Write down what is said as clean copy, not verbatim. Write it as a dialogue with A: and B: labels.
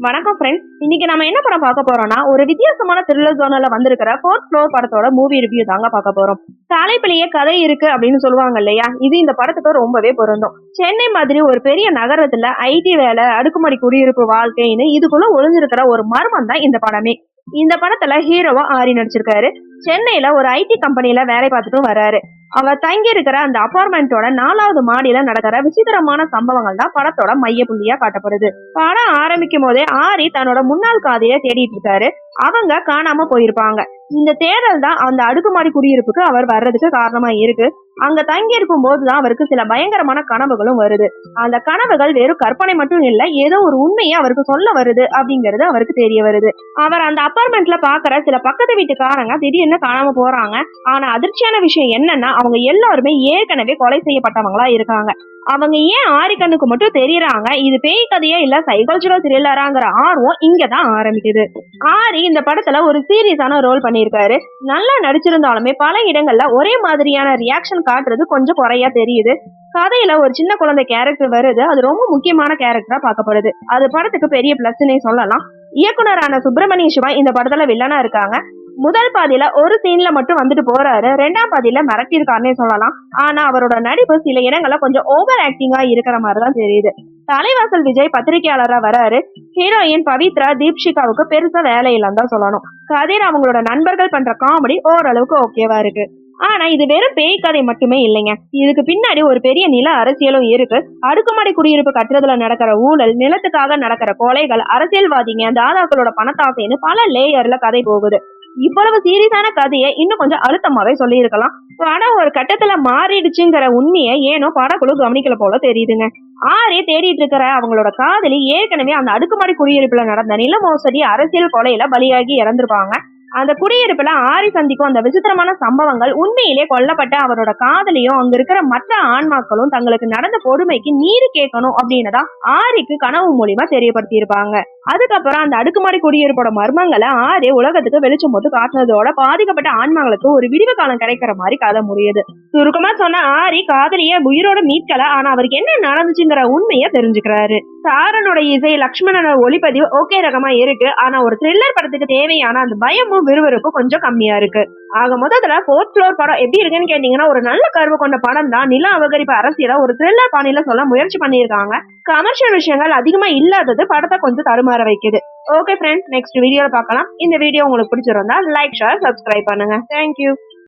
A: வணக்கம் ஃப்ரெண்ட்ஸ். இன்னைக்கு நம்ம என்ன படம் பார்க்க போறோம்னா, ஒரு வித்தியாசமான த்ரில்லர் ஜோனர்ல வந்திருக்கிற ஃபோர்த் ஃப்ளோர் படத்தோட மூவி ரிவ்யூ தாங்க பார்க்க போறோம். தலைப்பிலேயே கதை இருக்கு அப்படின்னு சொல்லுவாங்க இல்லையா, இது இந்த படத்துக்கு ரொம்பவே பொருந்தும். சென்னை மாதிரி ஒரு பெரிய நகரத்துல ஐடி வேலை, அடுக்குமாடி குடியிருப்பு வாழ்க்கைன்னு இதுக்குள்ள ஒளிஞ்சிருக்கிற ஒரு மர்மம் தான் இந்த படமே. இந்த படத்துல ஹீரோவா ஆரி நடிச்சிருக்காரு. சென்னையில ஒரு ஐடி கம்பெனில வேலை பார்த்துட்டும் வராரு. அவர் தங்கி இருக்கிற அந்த அபார்ட்மெண்டோட 4வது மாடியில நடக்கிற விசித்திரமான சம்பவங்கள் தான் படத்தோட மைய புள்ளியா காட்டப்படுது. படம் ஆரம்பிக்கும் போதே ஆரி தன்னோட முன்னாள் காதலிய தேடிட்டு இருக்காரு. அவங்க காணாம போயிருப்பாங்க. இந்த தேடல் தான் அந்த அடுக்குமாடி குடியிருப்புக்கு அவர் வர்றதுக்கு காரணமா இருக்கு. அங்க தங்கி இருக்கும் போதுதான் அவருக்கு சில பயங்கரமான கனவுகளும் வருது. அந்த கனவுகள் வெறும் கற்பனை மட்டும் இல்ல, ஏதோ ஒரு உண்மையை அவருக்கு சொல்ல வருது அப்படிங்கிறது அவருக்கு தெரிய வருது. அவர் அந்த அபார்ட்மெண்ட்ல பாக்குற சில பக்கத்து வீட்டுக்காரங்க திடீர்னு காணாம போறாங்க. ஆனா அதிர்ச்சியான விஷயம் என்னன்னா, அவங்க எல்லாருமே ஏற்கனவே கொலை செய்யப்பட்டவங்களா இருக்காங்க. அவங்க ஏன் ஆரி கண்ணுக்கு மட்டும் தெரியறாங்க, இது பேய் கதையா இல்ல சைக்காலஜிக்கல் த்ரில்லராங்கிற ஆர்வம் இங்கதான் ஆரம்பிக்குது. ஆரி இந்த படத்துல ஒரு சீரியஸான ரோல் பண்ணியிருக்காரு. நல்லா நடிச்சிருந்தாலுமே பல இடங்கள்ல ஒரே மாதிரியான ரியாக்ஷன் காட்டுறது கொஞ்சம் குறையா தெரியுது. கதையில ஒரு சின்ன குழந்தை கேரக்டர் வருது, அது ரொம்ப முக்கியமான கேரக்டரா பார்க்கப்படுது. அது படத்துக்கு பெரிய பிளஸ்னே சொல்லலாம். இயக்குனரான சுப்பிரமணிய சிவா இந்த படத்துல வில்லனா இருக்காங்க. முதல் பாதியில ஒரு சீன்ல மட்டும் வந்துட்டு போறாரு, 2ஆம் பாதியில மிரட்டியிருக்காருன்னே சொல்லலாம். ஆனா அவரோட நடிப்பு சில இடங்கள்ல கொஞ்சம் ஓவர் ஆக்டிங்கா இருக்கிற மாதிரிதான் தெரியுது. தலைவாசல் விஜய் பத்திரிகையாளரா வராரு. ஹீரோயின் பவித்ரா தீப்ஷிகாவுக்கு பெருசா வேலை இல்லைன்னு தான் சொல்லணும். கதிர் அவங்களோட நண்பர்கள் பண்ற காமெடி ஓரளவுக்கு ஓகேவா இருக்கு. ஆனா இது வெறும் பேய் கதை மட்டுமே இல்லைங்க. இதுக்கு பின்னாடி ஒரு பெரிய நில அரசியலும் இருக்கு. அடுக்குமாடி குடியிருப்பு கட்டுறதுல நடக்கிற ஊழல், நிலத்துக்காக நடக்கிற கொலைகள், அரசியல்வாதிங்க, தாதாக்களோட பணத்தாசைன்னு பல லேயர்ல கதை போகுது. இவ்வளவு சீரியஸான கதையை இன்னும் கொஞ்சம் அழுத்தமாவே சொல்லி இருக்கலாம். படம் ஒரு கட்டத்துல மாறிடுச்சுங்கிற உண்மையை ஏனோ படக்குழு கவனிக்கல போல தெரியுதுங்க. ஆரே தேடிட்டு இருக்கிற அவங்களோட காதலி ஏற்கனவே அந்த அடுக்குமாடி குடியிருப்புல நடந்த நில மோசடி, அரசியல் கொலையில பலியாகி இறந்திருப்பாங்க. அந்த குடியிருப்புல ஆரி சந்திக்கும் அந்த விசித்திரமான சம்பவங்கள் உண்மையிலே கொல்லப்பட்ட அவரோட காதலியும் அங்க இருக்கிற மற்ற ஆன்மாக்களும் தங்களுக்கு நடந்த கொடுமைக்கு நீதி கேட்கணும் அப்படின்னதான் ஆரிக்கு கனவு மூலியமா தெரியப்படுத்தி இருப்பாங்க. அதுக்கப்புறம் அந்த அடுக்குமாடி குடியிருப்போட மர்மங்களை ஆரி உலகத்துக்கு வெளிச்சம் போட்டு காட்டுனதோட பாதிக்கப்பட்ட ஆன்மாக்களுக்கு ஒரு விடிவு காலம் கிடைக்கிற மாதிரி கதை முடியுது. சுருக்கமா சொன்ன ஆரி காதலிய உயிரோட மீட்கல, ஆனா அவருக்கு என்ன நடந்துச்சுங்கிற உண்மையை தெரிஞ்சுக்கிறாரு. சாரனோட இசை, லக்ஷ்மணனோட ஒளிப்பதிவு ஓகே ரகமா இருக்கு. ஆனா ஒரு த்ரில்லர் படத்துக்கு தேவையான அந்த பயமும் விறுவிறுப்பு கொஞ்சம் கம்மியா இருக்கு. ஆக மொத்தத்துல ஃபோர்த் ஃப்ளோர் படம் எப்படி இருக்குன்னு கேட்டீங்கன்னா, ஒரு நல்ல கருவு கொண்ட படம் தான். நில அபகரிப்பு அரசியல ஒரு த்ரில்லர் பாணியில சொல்ல முயற்சி பண்ணியிருக்காங்க. கமர்ஷியல் விஷயங்கள் அதிகமா இல்லாதது படத்தை கொஞ்சம் தருமாற வைக்குது. ஓகே ஃப்ரெண்ட்ஸ், நெக்ஸ்ட் வீடியோல பார்க்கலாம். இந்த வீடியோ உங்களுக்கு பிடிச்சிருந்தா லைக், ஷேர், சப்ஸ்கிரைப் பண்ணுங்க. தேங்க்யூ.